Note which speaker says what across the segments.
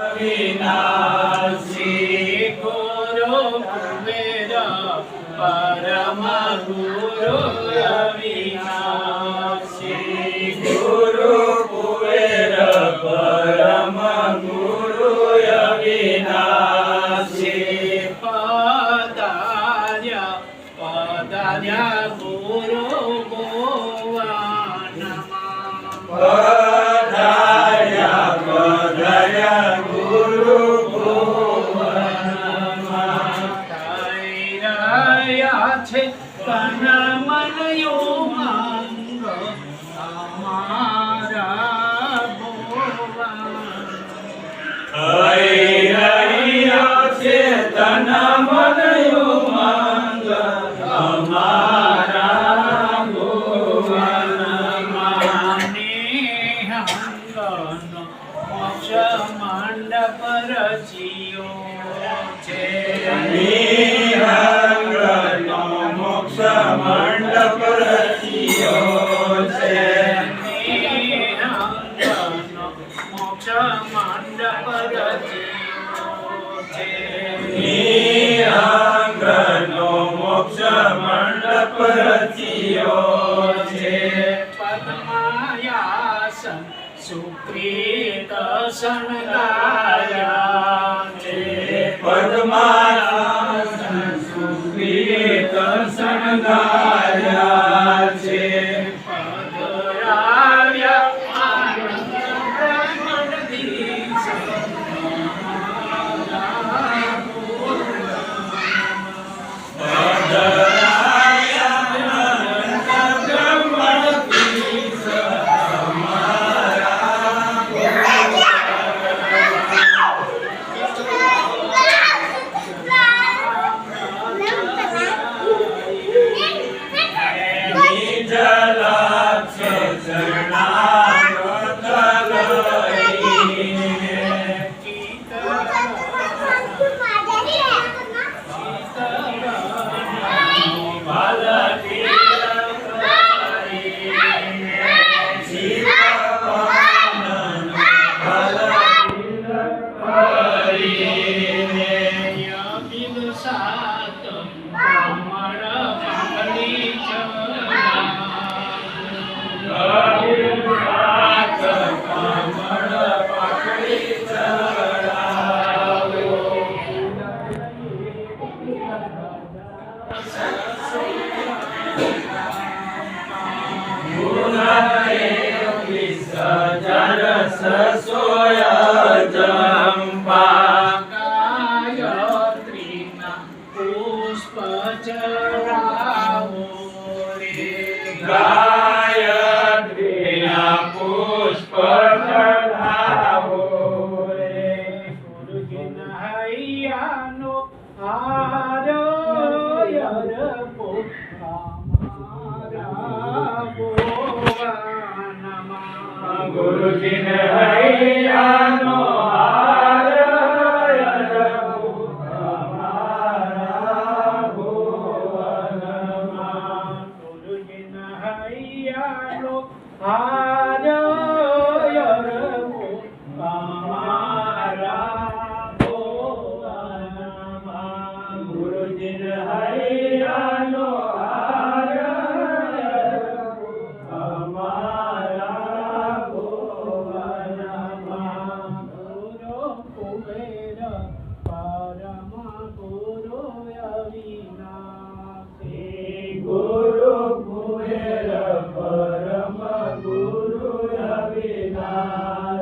Speaker 1: अविनाशी गुरु कुबेर परम गुरु अविनाशी गुरु कुबेर परम गुरु अविनाशी पदार्य गुरु भुवन पदार्य गुरु છે તન મન ઉમંગ અમારા ભુવન રહ્યા છે તન મન ઉમંગ અમારા ભુવન માને હંગનો મોક્ષ મંડપ રચ્યો છે મંડપ રચ્યો છે મોક્ષ મંડપ રચ્યો છે નિહંગનો મોક્ષ મંડપ રચ્યો છે પદ્માયાસન સુકૃત શણગાર્યા છે પદ્માયાસન સુકૃત શણગાર્યા છે પધરાવ્યા આનંદ બ્રહ્મદીશ સસોયા ચંપા ગાયત્રીના પુષ્પ ચઢાવો રે ગાયત્રીના પુષ્પ ચઢાવો રે ગુરુજીના હૈયાનો હાર યરપો અમારા ભુવનમાં ગુરુજીને હૈયાનો હાર યરપો અમારા ભુવનમાં ગુરુજીને હૈયાનો હાર યરપો અમારા ભુવનમાં ગુરુજીને હૈયાનો હાર યરપો અમારા ભુવનમાં ગુરુ કુબેર પરમ ગુરુ અવિનાશી ગુરુ કુબેર પરમ ગુરુ અવિનાશી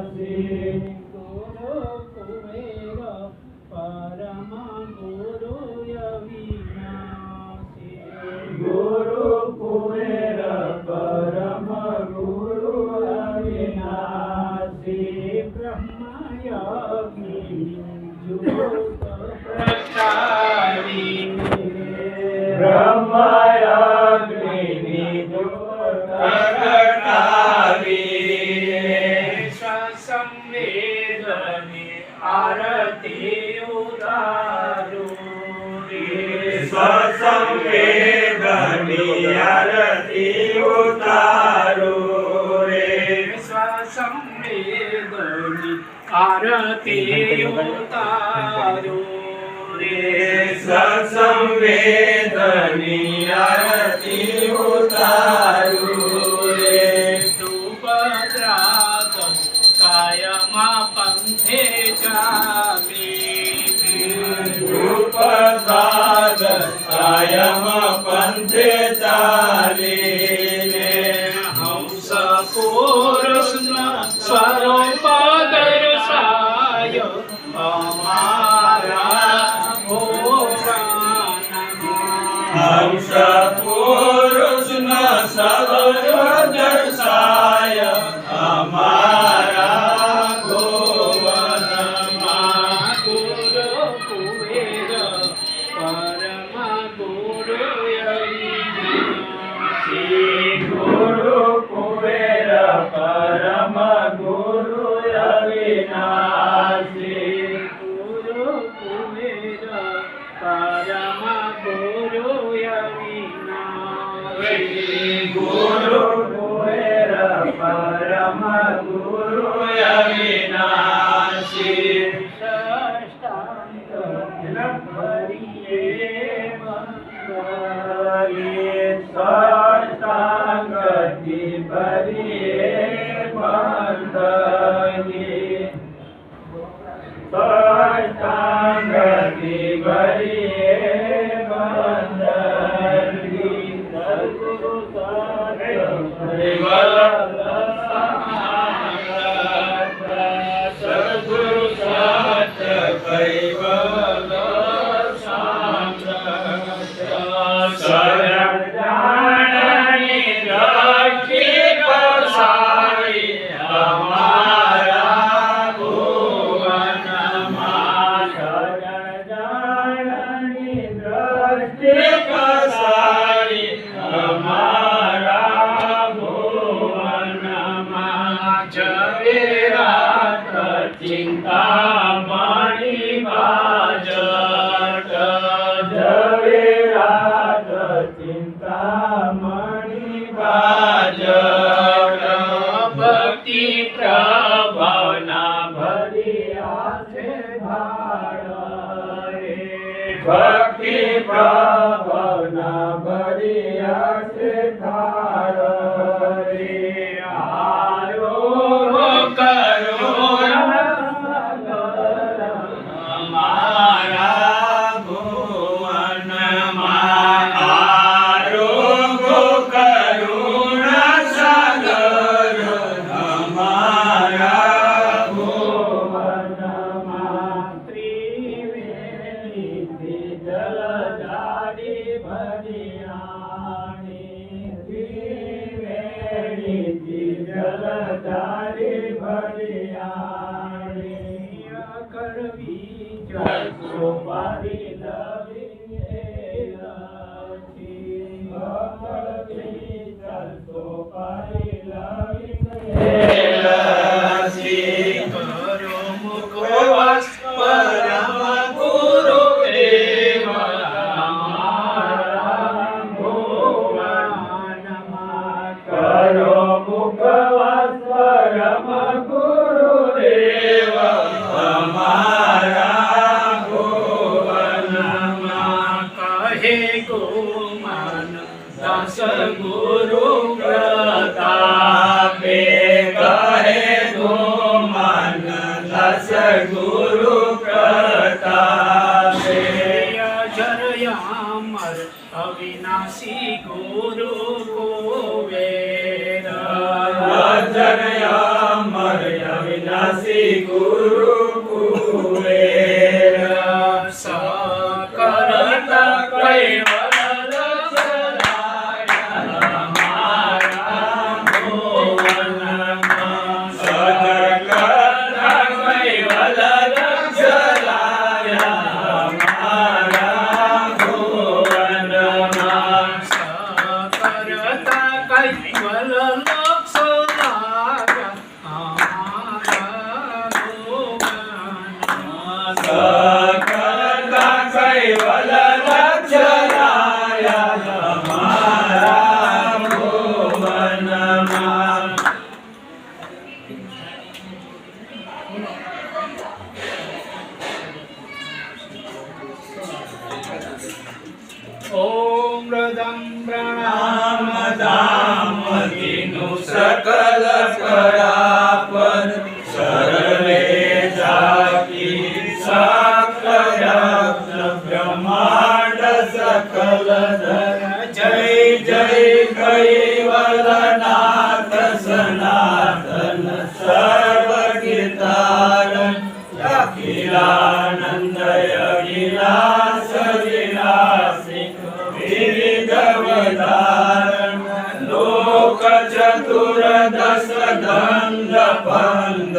Speaker 1: ગુરુ કુબેર પરમ ગુરુ અવિનાશી ગુરુ કુબેર પરમ ગુરુ અવિનાશી બ્રહ્મયજ્ઞ જ્યોત પ્રકારી બ્રહ્મયજ્ઞની જ્યોત પ્રકારી સ્વસંવેદની આરતી ઉતારો સ્વસંવેદની આરતી ઉતારો રે સ્વસંવેદની આરતી આરતી ઉતારો રે
Speaker 2: સત્સંવેદની આરતી ઉતારું રે
Speaker 1: સુભદ્રા કાયમાં પંથે ચાલી
Speaker 2: રૂપદાદ કાયમ પંથે ચાલીને
Speaker 1: હંસ પુરુષના સ્વરૂપ દર્શાય અમારા
Speaker 2: હંસ પુરુષના સ્વરૂપ દર્શાય અમારા ભુવનમાં
Speaker 1: ગુરુ કુબેર પરમ ગુરુ
Speaker 2: શ્રી ગુરુ કુબેર પરમ ગુરુ અવિનાશી
Speaker 1: ગુરુ કુબેર પરમ ગુરુ
Speaker 2: શ્રી ગુરુ કુબેર પરમ ગુરુ અવિનાશી સાષ્ટાંગથી ભરીએ બંધની સાષ્ટાંગથી ભરીએ બંધની સદગુરુ સદગુરુ સાત કૈવલ શરણ જાણની દ્રષ્ટિ પસારી અમારા ભુવનમાં શરણ જાણની દ્રષ્ટિ પસારી અમારા ભુવનમાં ઝવેરાત ચિંતામણી બાજટ ઝવેરાત ચિંતામણી બાજટ ભક્તિ પ્રભાવના ભર્યા છે ભાળ ભક્તિ પ્રભાવના ભર્યા છે ભાળ રે આરોહ કરો અમારા ભુવનમાં આરોગ્ય કરુણા સાગર અમારા ભુવનમાં ત્રિવેણીથી જલધારી ભરિયાણી ત્રિવેણીથી જલધારી ભરિયાણી કરવી જસો પારી લવી કરવી જસો પારી લવી
Speaker 1: કરો મુખવાસ પરમ ગુરુ દેવ અમારા ભુવનમાં
Speaker 2: કરો મુખવાસ પરમ ગુરુ દેવ અમારા ભુવનમાં
Speaker 1: કહે ગોમાન દાસ ગુરુ પ્રતાપે
Speaker 2: કહે ગોમાન દાસ ગુરુ પ્રતાપે
Speaker 1: જરયામર અવિનાશી ગુરુ કુબેર
Speaker 2: અજરયામર અવિનાશી ગુરુ કુબેર
Speaker 1: સકરત કૈવલ અમારા ભુવનમાં
Speaker 2: સદકર્તા કૈવલ દક્ષલાયા અમારા ભુવનમાં
Speaker 1: સકરતા કૈવલ લક્ષલાયા અમારા ભુવનમાં
Speaker 2: સકર્તા કૈવલ દક્ષલાયા અમારા ભુવનમાં अखिलानंद अखिलास विलासी विविधवधारण लोक चतुर्दश दंड बंद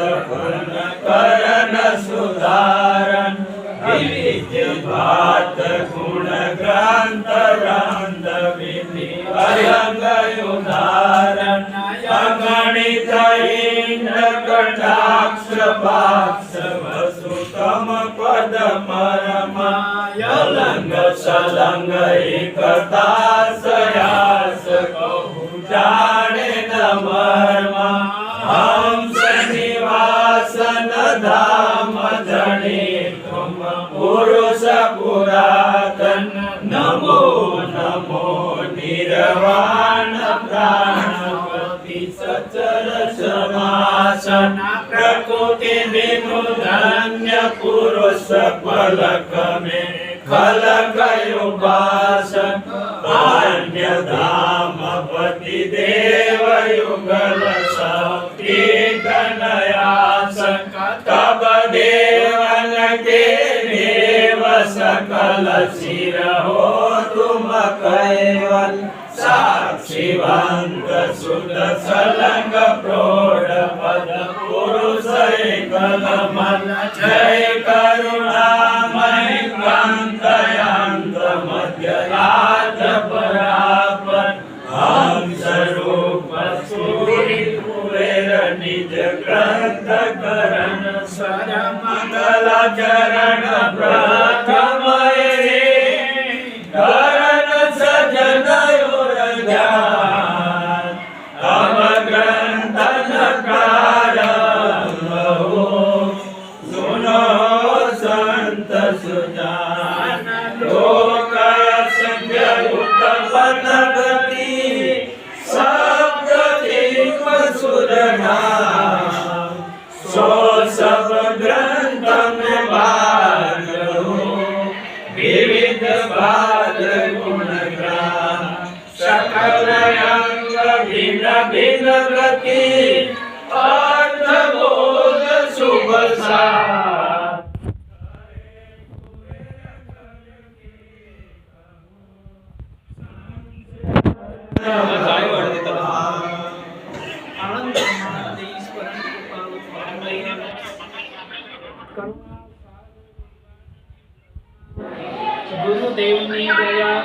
Speaker 2: करण सुधारण विविध भात गुण ग्रंथ रंध विधि अयंग उदाहरण अगणित इंद्र कटाक्ष पाक्ष वसुतम पद परमा यलंग सलंग एकता सयास कहु जाने न मर्मा हंस निवासन धाम धने तुम पुरुष पुरातन नमो नमो निर्वाण प्राणपति सचर समासन प्रकृति बिनु धन्य पुरुष पलक में खलक उपासन अन्य धाम पति देव युगल शक्ति कनयासन तब देवन के देव सकल सिर हो तुम कैवल साक्षीवंत सुत सलंग प्रौढ़ पद पुरुष एकल मन जय करुणामय कांतयांत मध्य याद परापर हम स्वरूप सूर्य कुबेर निज ग्रंथ करण स्वर मंगल चरण प्रथम करण सजन ध्यान तम ग्रंथ नकार हो सुनो संत सुजान लोक संख्य उत्पन्न गति शब्द सुरनाम सो सब ग्रंथ में भाग हो विविध भाग गुण ग्राम सकल अंग भिन्न भिन्न गति अर्थ बोध शुभ सार
Speaker 1: ગુરુદેવની દયા